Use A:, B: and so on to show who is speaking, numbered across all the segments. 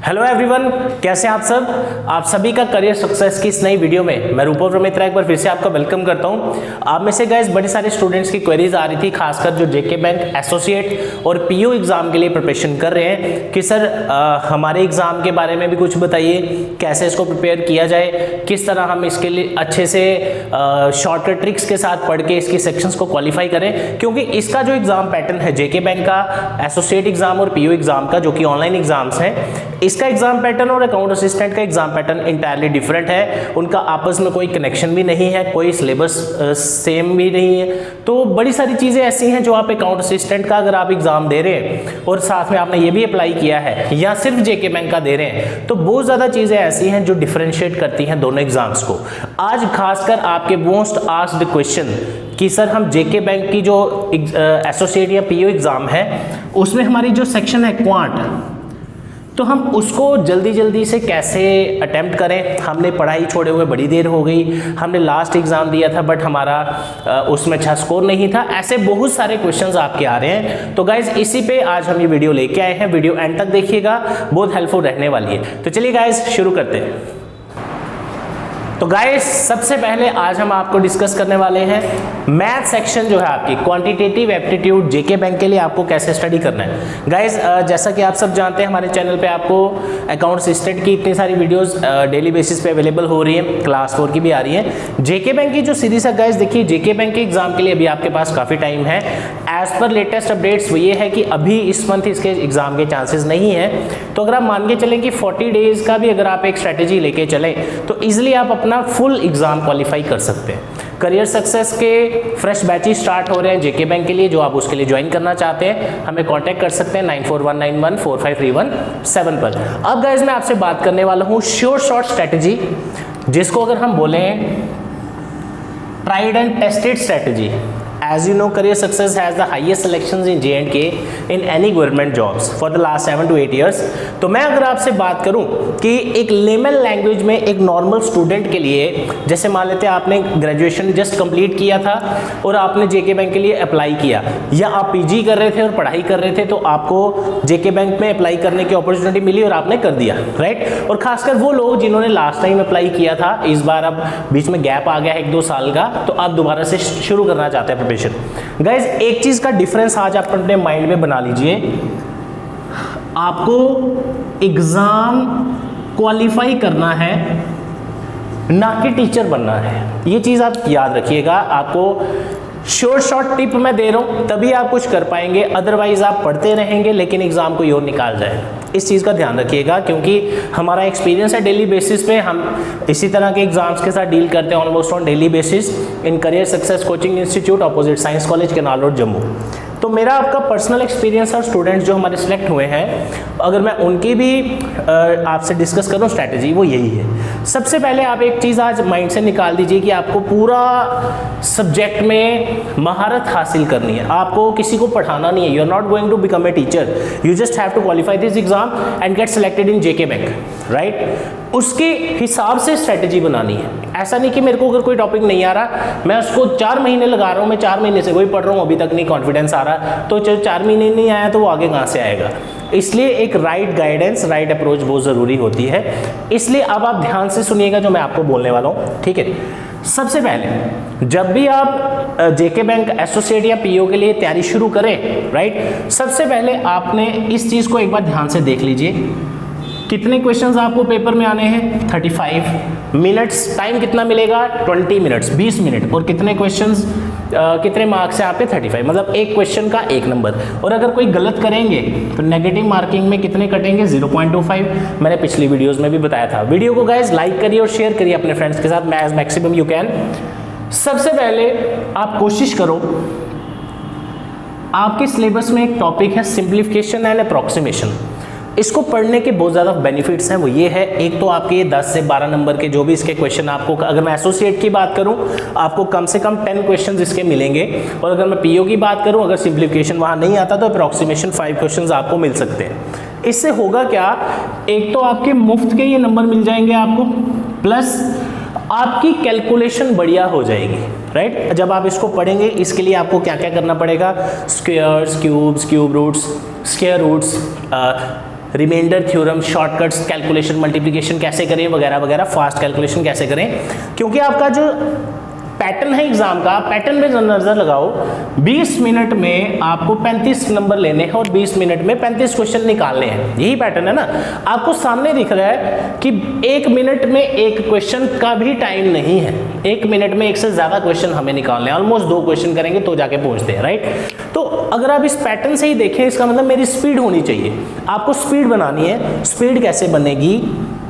A: Hello everyone, कैसे हैं आप सब। आप सभी का करियर सक्सेस की इस नई वीडियो में मैं रूपव मित्रा एक बार फिर से आपका वेलकम करता हूं। आप में से गाइस बड़े सारे स्टूडेंट्स की क्वेरीज आ रही थी, खासकर जो जेके बैंक एसोसिएट और पीओ एग्जाम के लिए प्रिपरेशन कर रहे हैं कि सर हमारे एग्जाम के बारे में भी कुछ बताइए, कैसे इसको प्रिपेयर किया जाए, किस तरह हम इसके लिए अच्छे से शॉर्टकट ट्रिक्स के साथ पढ़ के इसकी सेक्शंस को क्वालिफाई करें। क्योंकि इसका जो एग्जाम पैटर्न है जेके बैंक का एसोसिएट एग्जाम और पीओ एग्जाम का, जो कि ऑनलाइन एग्जाम्स हैं, इसका एग्जाम पैटर्न और अकाउंट असिस्टेंट का एग्जाम पैटर्न इंटायरली डिफरेंट है। उनका आपस में कोई कनेक्शन भी नहीं है, कोई सिलेबस सेम भी नहीं है। तो बड़ी सारी चीज़ें ऐसी हैं जो आप अकाउंट असिस्टेंट का अगर आप एग्जाम दे रहे हैं और साथ में आपने ये भी अप्लाई किया है या सिर्फ जेके बैंक का दे रहे हैं, तो बहुत ज़्यादा चीज़ें ऐसी हैं जो डिफरेंशिएट करती हैं दोनों एग्जाम्स को। आज खासकर आपके मोस्ट आस्क्ड क्वेश्चन कि सर हम जेके बैंक की जो एसोसिएट या पीओ एग्जाम है उसमें हमारी जो सेक्शन है क्वांट, तो हम उसको जल्दी जल्दी से कैसे अटेम्प्ट करें। हमने पढ़ाई छोड़े हुए बड़ी देर हो गई, हमने लास्ट एग्जाम दिया था बट हमारा उसमें अच्छा स्कोर नहीं था। ऐसे बहुत सारे क्वेश्चंस आपके आ रहे हैं। तो गाइज इसी पे आज हम ये वीडियो लेके आए हैं। वीडियो एंड तक देखिएगा, बहुत हेल्पफुल रहने वाली है। तो चलिए गाइज शुरू करते हैं। तो गाइस सबसे पहले आज हम आपको डिस्कस करने वाले हैं मैथ सेक्शन जो है आपकी क्वांटिटेटिव एप्टीट्यूड जेके बैंक के लिए आपको कैसे स्टडी करना है। गाइस जैसा कि आप सब जानते हैं हमारे चैनल पे आपको अकाउंट असिस्टेंट की इतनी सारी वीडियोस डेली बेसिस पे अवेलेबल हो रही है, क्लास 4 की भी आ रही है। जेके बैंक की जो सीरीज है गाइस, देखिए जेके बैंक के एग्जाम के लिए अभी आपके पास काफ़ी टाइम है। एज पर लेटेस्ट अपडेट्स वो ये है कि अभी इस मंथ इसके एग्जाम के चांसेस नहीं है। तो अगर आप मान के चलें कि 40 डेज का भी अगर आप एक स्ट्रेटेजी लेके चलें तो ईजिली आप अपना फुल एग्जाम क्वालिफाई कर सकते हैं। करियर सक्सेस के फ्रेश बैचेस स्टार्ट हो रहे हैं जेके बैंक के लिए। जो आप उसके लिए ज्वाइन करना चाहते हैं हमें कांटेक्ट कर सकते हैं 9419145317 पर। अब गाइस मैं आपसे बात करने वाला हूं श्योर शॉर्ट स्ट्रेटेजी, जिसको अगर हम बोलें tried and tested strategy. As you know, career success has the highest selections in J&K in any government jobs for the last 7 to 8 years। तो मैं अगर आपसे बात करूं कि एक लेमन लैंग्वेज में एक नॉर्मल स्टूडेंट के लिए, जैसे मान लेते हैं आपने ग्रेजुएशन जस्ट कंप्लीट किया था और आपने जेके बैंक के लिए अप्लाई किया, या आप पीजी कर रहे थे और पढ़ाई कर रहे थे, तो आपको जेके बैंक में अप्लाई करने की अपॉर्चुनिटी मिली और आपने कर दिया, राइट। और खासकर वो लोग जिन्होंने लास्ट टाइम अप्लाई किया था, इस बार अब बीच में गैप आ गया 1-2 साल का, तो आप दोबारा से शुरू करना चाहते हैं प्रिपरेशन। गाइज एक चीज का डिफरेंस आज आप अपने माइंड में बना लीजिए, आपको एग्जाम क्वालिफाई करना है ना कि टीचर बनना है। ये चीज आप याद रखिएगा। आपको शॉर्ट टिप मैं दे रहा हूं तभी आप कुछ कर पाएंगे, अदरवाइज आप पढ़ते रहेंगे लेकिन एग्जाम कोई और निकाल जाए। इस चीज़ का ध्यान रखिएगा, क्योंकि हमारा एक्सपीरियंस है डेली बेसिस पे, हम इसी तरह के एग्जाम्स के साथ डील करते हैं almost on daily basis in career success coaching institute opposite science college canal road Jammu. तो मेरा आपका पर्सनल एक्सपीरियंस और स्टूडेंट्स जो हमारे सिलेक्ट हुए हैं, अगर मैं उनकी भी आपसे डिस्कस करूं स्ट्रैटेजी, वो यही है। सबसे पहले आप एक चीज़ आज माइंड से निकाल दीजिए कि आपको पूरा सब्जेक्ट में महारत हासिल करनी है। आपको किसी को पढ़ाना नहीं है। You are not going to become a teacher, you just have to qualify this exam and get selected in JK Bank, right. उसके हिसाब से स्ट्रैटेजी बनानी है। ऐसा नहीं कि मेरे को अगर कोई टॉपिक नहीं आ रहा, मैं उसको 4 महीने लगा रहा हूँ, मैं 4 महीने से वही पढ़ रहा हूँ, अभी तक नहीं कॉन्फिडेंस आ रहा, तो 4 महीने नहीं आया तो वो आगे कहाँ से आएगा। इसलिए एक राइट गाइडेंस, राइट अप्रोच बहुत ज़रूरी होती है। इसलिए अब आप ध्यान से सुनिएगा जो मैं आपको बोलने वाला हूँ, ठीक है। सबसे पहले जब भी आप जेके बैंक एसोसिएट या पीओ के लिए तैयारी शुरू करें, राइट, सबसे पहले आपने इस चीज़ को एक बार ध्यान से देख लीजिए। कितने क्वेश्चंस आपको पेपर में आने हैं? 35 मिनट्स। टाइम कितना मिलेगा? 20 मिनट्स, 20 मिनट। और कितने क्वेश्चंस, कितने मार्क्स हैं आपके? 35, मतलब एक क्वेश्चन का 1 नंबर। और अगर कोई गलत करेंगे तो नेगेटिव मार्किंग में कितने कटेंगे? 0.25। मैंने पिछली वीडियोज़ में भी बताया था। वीडियो को गाइज लाइक करिए और शेयर करिए अपने फ्रेंड्स के साथ, एज मैक्सिमम यू कैन। सबसे पहले आप कोशिश करो, आपके सिलेबस में एक टॉपिक है सिंप्लीफिकेशन एंड अप्रॉक्सीमेशन। इसको पढ़ने के बहुत ज़्यादा बेनिफिट्स हैं। वो ये है, एक तो आपके 10 से 12 नंबर के जो भी इसके क्वेश्चन आपको, अगर मैं एसोसिएट की बात करूं आपको कम से कम 10 क्वेश्चन इसके मिलेंगे। और अगर मैं पीओ की बात करूं, अगर सिंप्लीफिकेशन वहाँ नहीं आता तो अप्रॉक्सीमेशन 5 क्वेश्चन आपको मिल सकते हैं। इससे होगा क्या, एक तो आपके मुफ्त के ये नंबर मिल जाएंगे आपको, प्लस आपकी कैलकुलेशन बढ़िया हो जाएगी, राइट। जब आप इसको पढ़ेंगे इसके लिए आपको क्या क्या करना पड़ेगा? Squares, cubes, cube roots, square roots, reminder theorem, shortcuts, calculation, multiplication कैसे करें वगैरह वगैरह, फास्ट कैलकुलेशन कैसे करें। क्योंकि आपका जो पैटर्न है एग्जाम का, पैटर्न में नजर लगाओ, 20 मिनट में आपको 35 नंबर लेने हैं और 20 मिनट में 35 क्वेश्चन निकालने हैं, यही पैटर्न है ना। आपको सामने दिख रहा है कि 1 मिनट में एक क्वेश्चन का भी टाइम नहीं है, 1 मिनट में एक से ज्यादा क्वेश्चन हमें निकालने हैं, ऑलमोस्ट 2 क्वेश्चन करेंगे तो जाके पहुंचते हैं, राइट। तो अगर आप इस पैटर्न से ही देखें, इसका मतलब मेरी स्पीड होनी चाहिए। आपको स्पीड बनानी है, स्पीड कैसे बनेगी?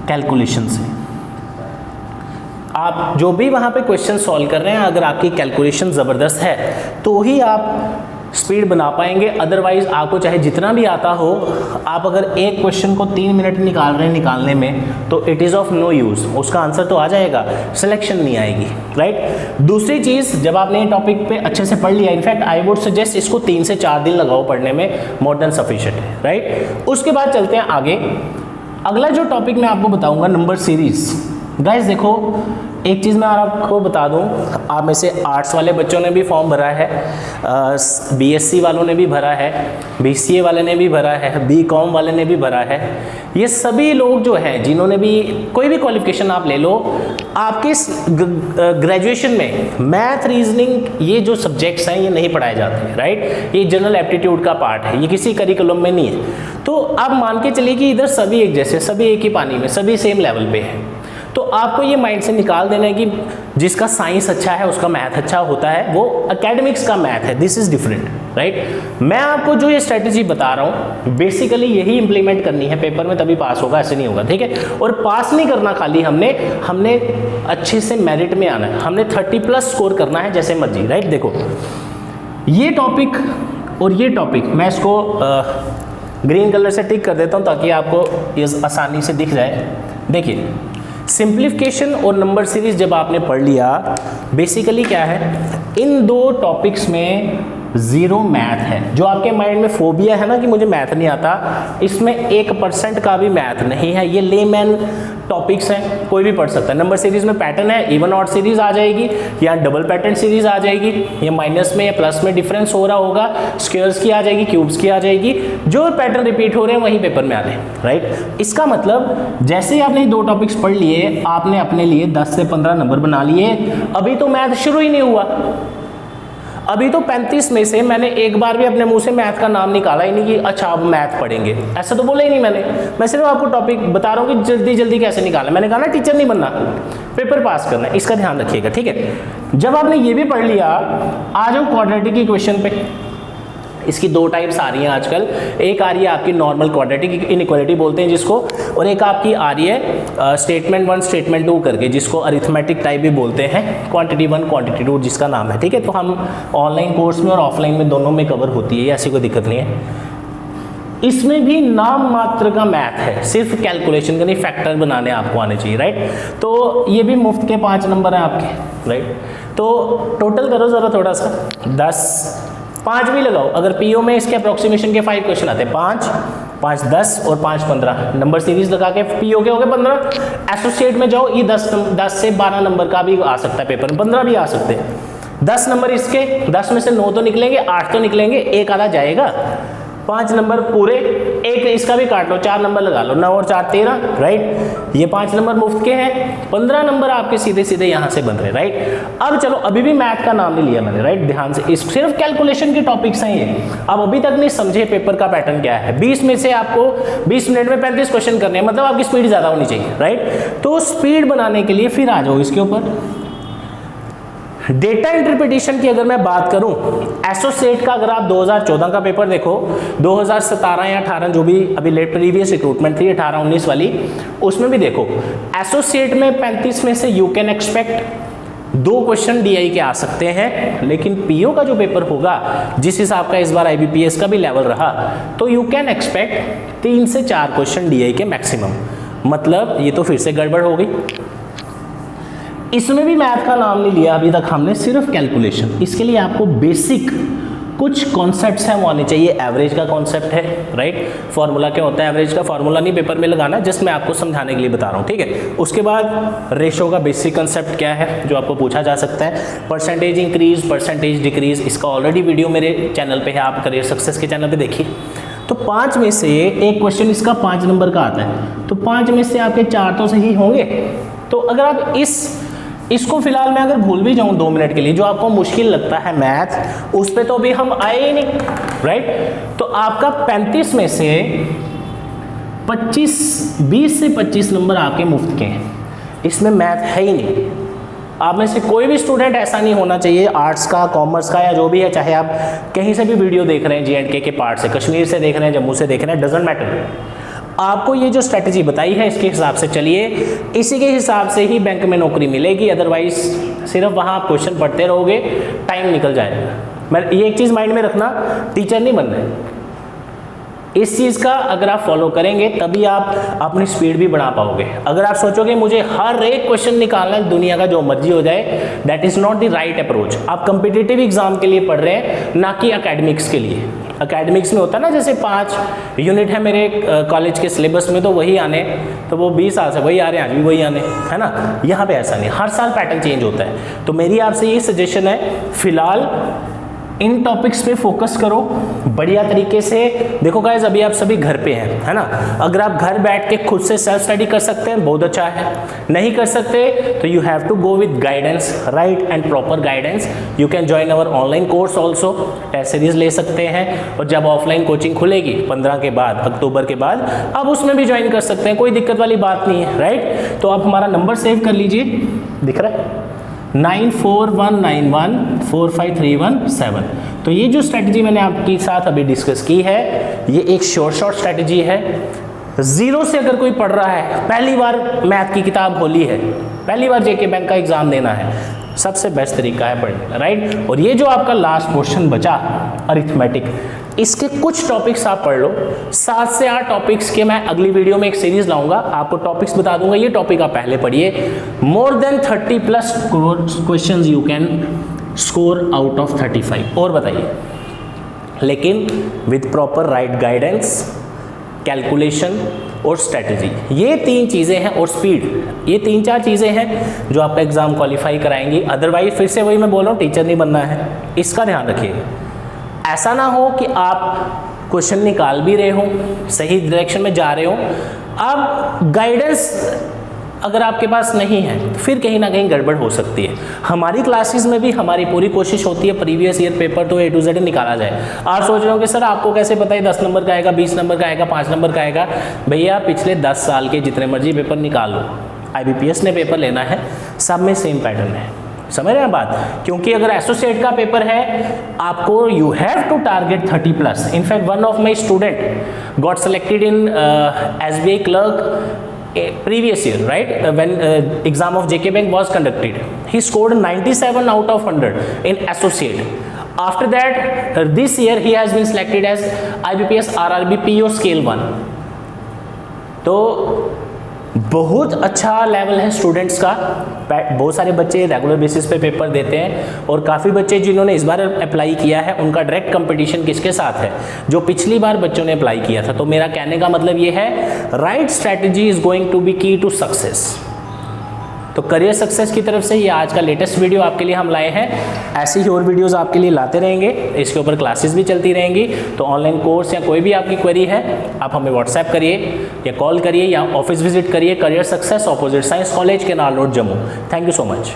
A: कैलकुलेशन से। आप जो भी वहाँ पे क्वेश्चन सॉल्व कर रहे हैं, अगर आपकी कैलकुलेशन ज़बरदस्त है तो ही आप स्पीड बना पाएंगे। अदरवाइज आपको चाहे जितना भी आता हो, आप अगर एक क्वेश्चन को 3 मिनट निकाल रहे हैं निकालने में, तो it is of no use. उसका आंसर तो आ जाएगा, सिलेक्शन नहीं आएगी, राइट। दूसरी चीज़, जब आपने ये टॉपिक पे अच्छे से पढ़ लिया, इनफैक्ट आई वुड सजेस्ट इसको 3 से 4 दिन लगाओ पढ़ने में, मोर देन सफिशिएंट है, राइट। उसके बाद चलते हैं आगे। अगला जो टॉपिक मैं आपको बताऊंगा, नंबर सीरीज। गाइस देखो, एक चीज़ मैं आपको बता दूं, आप में से आर्ट्स वाले बच्चों ने भी फॉर्म भरा है, बीएससी वालों ने भी भरा है, बीसीए वाले ने भी भरा है, बीकॉम वाले ने भी भरा है। ये सभी लोग जो हैं, जिन्होंने भी कोई भी क्वालिफिकेशन आप ले लो, आपके ग्रेजुएशन में मैथ, रीजनिंग, ये जो सब्जेक्ट्स हैं ये नहीं पढ़ाए जाते हैं, राइट। ये जनरल एप्टीट्यूड का पार्ट है, ये किसी करिकुलम में नहीं है। तो आप मान के चलिए कि इधर सभी एक जैसे, सभी एक ही पानी में, सभी सेम लेवल पे है। तो आपको ये माइंड से निकाल देना है कि जिसका साइंस अच्छा है उसका मैथ अच्छा होता है, वो एकेडमिक्स का मैथ है, दिस इज डिफरेंट, राइट। मैं आपको जो ये स्ट्रेटेजी बता रहा हूँ, बेसिकली यही इंप्लीमेंट करनी है पेपर में, तभी पास होगा, ऐसे नहीं होगा, ठीक है। और पास नहीं करना खाली हमने अच्छे से मेरिट में आना है, हमने 30+ स्कोर करना है, जैसे मर्जी, राइट। देखो ये टॉपिक और ये टॉपिक, मैं इसको ग्रीन कलर से टिक कर देता हूँ ताकि आपको ये आसानी से दिख जाए। देखिए, सिंप्लीफिकेशन और नंबर सीरीज जब आपने पढ़ लिया, बेसिकली क्या है, इन 2 टॉपिक्स में 0 मैथ है। जो आपके माइंड में फोबिया है ना कि मुझे मैथ नहीं आता, इसमें 1% का भी मैथ नहीं है। ये लेमैन टॉपिक्स हैं, कोई भी पढ़ सकता है। नंबर सीरीज में पैटर्न है, इवन ऑड सीरीज आ जाएगी या डबल पैटर्न सीरीज आ जाएगी, ये माइनस में या प्लस में डिफरेंस हो रहा होगा, स्क्वायर्स की आ जाएगी, क्यूब्स की आ जाएगी, जो पैटर्न रिपीट हो रहे हैं वही पेपर में आ रहे हैं, राइट। इसका मतलब जैसे ही आपने 2 टॉपिक्स पढ़ लिए, आपने अपने लिए 10 से 15 नंबर बना लिए। अभी तो मैथ शुरू ही नहीं हुआ, अभी तो 35 में से मैंने एक बार भी अपने मुंह से मैथ का नाम निकाला ही नहीं कि अच्छा अब मैथ पढ़ेंगे, ऐसा तो बोला ही नहीं मैंने। मैं सिर्फ आपको टॉपिक बता रहा हूँ कि जल्दी जल्दी कैसे निकालना। मैंने कहा ना टीचर नहीं बनना, पेपर पास करना है, इसका ध्यान रखिएगा, ठीक है। जब आपने ये भी पढ़ लिया, आ जाओ क्वाड्रेटिक इक्वेशन पे। इसकी 2 टाइप्स आ रही हैं आजकल, एक आ रही है आपकी नॉर्मल क्वाड्रेटिक इनइक्वालिटी बोलते हैं जिसको, और एक आपकी आ रही है स्टेटमेंट 1 स्टेटमेंट 2 करके, जिसको अरिथमेटिक टाइप भी बोलते हैं, क्वांटिटी 1 क्वांटिटी 2 जिसका नाम है, ठीक है। तो हम ऑनलाइन कोर्स में और ऑफलाइन में दोनों में कवर होती है, ऐसी कोई दिक्कत नहीं है। इसमें भी नाम मात्र का मैथ है, सिर्फ कैलकुलेशन करनी, फैक्टर बनाने आपको आने चाहिए, राइट। तो ये भी मुफ्त के 5 नंबर हैं आपके, राइट। तो टोटल करो ज़रा थोड़ा सा, 10, 5 भी लगाओ। अगर पीओ में इसके अप्रोक्सीमेशन के 5 क्वेश्चन आते हैं, 5, 5, 10 और 5, 15 नंबर सीरीज लगा के पीओ के हो गए 15। एसोसिएट में जाओ, ये 10 से 12 नंबर का भी आ सकता है पेपर में, 15 भी आ सकते हैं। 10 नंबर इसके, 10 में से 9 तो निकलेंगे, 8 तो निकलेंगे, एक आधा जाएगा। 5 नंबर पूरे, एक इसका भी काट लो, 4 नंबर लगा लो, 9 और 4 13, राइट। ये 5 नंबर मुफ्त के हैं, 15 नंबर आपके सीधे सीधे यहाँ से बन रहे, राइट। अब चलो, अभी भी मैथ का नाम नहीं लिया मैंने, राइट, ध्यान से, इस सिर्फ कैलकुलेशन के टॉपिक्स हैं ये। अब अभी तक नहीं समझे पेपर का पैटर्न क्या है। 20 में से आपको 20 मिनट में 35 क्वेश्चन करने हैं, मतलब आपकी स्पीड ज़्यादा होनी चाहिए, राइट। तो स्पीड बनाने के लिए फिर आ जाओ इसके ऊपर, डेटा इंटरप्रिटेशन की अगर मैं बात करूं, एसोसिएट का अगर आप 2014 का पेपर देखो, 2017 या 18 जो भी अभी लेट प्रीवियस रिक्रूटमेंट थी 18-19 वाली, उसमें भी देखो एसोसिएट में 35 में से you can expect 2 question DI के आ सकते हैं। लेकिन पीओ का जो पेपर होगा, जिस हिसाब का इस बार आईबीपीएस का भी लेवल रहा, तो यू कैन एक्सपेक्ट 3 से 4 क्वेश्चन डीआई के मैक्सिमम। मतलब ये तो फिर से गड़बड़ हो गई, इसमें भी मैथ का नाम नहीं लिया अभी तक हमने, सिर्फ कैलकुलेशन। इसके लिए आपको बेसिक कुछ कॉन्सेप्ट्स हैं वो आने चाहिए। एवरेज का कॉन्सेप्ट है, राइट, फॉर्मूला क्या होता है एवरेज का, फॉर्मूला नहीं पेपर में लगाना, जस्ट मैं आपको समझाने के लिए बता रहा हूँ, ठीक है। उसके बाद रेशो का बेसिक कॉन्सेप्ट क्या है जो आपको पूछा जा सकता है, परसेंटेज इंक्रीज, परसेंटेज डिक्रीज, इसका ऑलरेडी वीडियो मेरे चैनल पे है, आप करियर सक्सेस के चैनल पे देखिए। तो 5 में से एक क्वेश्चन इसका 5 नंबर का आता है, तो 5 में से आपके 4 तो सही होंगे। तो अगर आप इसको फिलहाल मैं अगर भूल भी जाऊं 2 मिनट के लिए, जो आपको मुश्किल लगता है मैथ, उस पे तो अभी हम आए ही नहीं, राइट। तो आपका 35 में से 20 से 25 नंबर आपके मुफ्त के हैं, इसमें मैथ है ही नहीं। आप में से कोई भी स्टूडेंट ऐसा नहीं होना चाहिए, आर्ट्स का, कॉमर्स का या जो भी है, चाहे आप कहीं से भी वीडियो देख रहे हैं, J&K के पार्ट से, कश्मीर से देख रहे हैं, जम्मू से देख रहे हैं, डजेंट मैटर। आपको ये जो स्ट्रेटजी बताई है इसके हिसाब से चलिए, इसी के हिसाब से ही बैंक में नौकरी मिलेगी, अदरवाइज सिर्फ वहाँ आप क्वेश्चन पढ़ते रहोगे, टाइम निकल जाएगा। मैं ये एक चीज़ माइंड में रखना, टीचर नहीं बनना है। इस चीज़ का अगर आप फॉलो करेंगे तभी आप अपनी स्पीड भी बढ़ा पाओगे। अगर आप सोचोगे मुझे हर एक क्वेश्चन निकालना है दुनिया का, जो मर्जी हो जाए, that is not the right approach. आप कंपिटिटिव एग्जाम के लिए पढ़ रहे हैं, ना कि एकेडमिक्स के लिए। एकेडमिक्स में होता है ना, जैसे 5 यूनिट है मेरे कॉलेज के सिलेबस में, तो वही आने, तो वो 20 साल से वही आ रहे हैं, आज भी वही आने, है ना। यहाँ पे ऐसा नहीं, हर साल पैटर्न चेंज होता है। तो मेरी आपसे ये सजेशन है, फिलहाल इन टॉपिक्स पे फोकस करो बढ़िया तरीके से। देखो गाइस, अभी आप सभी घर पे हैं, है ना। अगर आप घर बैठ के खुद से सेल्फ स्टडी कर सकते हैं, बहुत अच्छा है। नहीं कर सकते तो you have to go with guidance, right and proper guidance. You can join our online course also, test series ले सकते हैं, और जब ऑफलाइन कोचिंग खुलेगी 15 के बाद, अक्टूबर के बाद, आप उसमें भी ज्वाइन कर सकते हैं, कोई दिक्कत वाली बात नहीं है, राइट। तो आप हमारा नंबर सेव कर लीजिए, दिख रहा है 9419145317। तो ये जो स्ट्रेटजी मैंने आपके साथ अभी डिस्कस की है, ये एक शॉर्ट स्ट्रेटजी है। जीरो से अगर कोई पढ़ रहा है, पहली बार मैथ की किताब खोली है, पहली बार जेके बैंक का एग्जाम देना है, सबसे बेस्ट तरीका है पढ़ने का, राइट। और ये जो आपका लास्ट पोर्शन बचा अरिथमेटिक, इसके कुछ टॉपिक्स आप पढ़ लो। 7 से 8 टॉपिक्स के मैं अगली वीडियो में एक सीरीज लाऊंगा, आपको टॉपिक्स बता दूंगा, ये टॉपिक आप पहले पढ़िए। More than 30+ questions you can score out of 35। और बताइए, लेकिन with proper right guidance, calculation और स्ट्रेटजी, ये 3 चीज़ें हैं, और स्पीड, ये 3-4 चीज़ें हैं जो आपका एग्जाम क्वालिफाई कराएंगी। अदरवाइज फिर से वही मैं बोल रहा हूँ, टीचर नहीं बनना है, इसका ध्यान रखिएगा। ऐसा ना हो कि आप क्वेश्चन निकाल भी रहे हो, सही डायरेक्शन में जा रहे हो, अब गाइडेंस अगर आपके पास नहीं है तो फिर कहीं ना कहीं गड़बड़ हो सकती है। हमारी क्लासेस में भी हमारी पूरी कोशिश होती है प्रीवियस ईयर पेपर तो A to Z निकाला जाए। आप सोच रहे हो कि सर आपको कैसे पता है 10 नंबर का आएगा, 20 नंबर का आएगा, 5 नंबर का आएगा। भैया पिछले 10 साल के जितने मर्जी पेपर निकाल लो, IBPS ने पेपर लेना है, सब में सेम पैटर्न है, समझ रहे हैं बात। क्योंकि अगर एसोसिएट का पेपर है, आपको you have to target 30+। In fact one of my student got selected in SBI clerk previous year, right, when exam of JK Bank was conducted. He scored 97 out of 100 in associate. After that, this year he has been selected as IBPS RRB PO scale 1. तो बहुत अच्छा level है students का। बहुत सारे बच्चे regular basis पे paper देते हैं, और काफ़ी बच्चे जिन्होंने इस बार अप्लाई किया है उनका डायरेक्ट कंपटीशन किसके साथ है, जो पिछली बार बच्चों ने अप्लाई किया था। तो मेरा कहने का मतलब ये है, right strategy is going to be key to success. तो करियर सक्सेस की तरफ से ये आज का लेटेस्ट वीडियो आपके लिए हम लाए हैं। ऐसी ही और वीडियोस आपके लिए लाते रहेंगे, इसके ऊपर क्लासेस भी चलती रहेंगी। तो ऑनलाइन कोर्स या कोई भी आपकी क्वेरी है, आप हमें व्हाट्सएप करिए या कॉल करिए या ऑफिस विजिट करिए। Career success, opposite science college, canal road, Jammu. Thank you so much.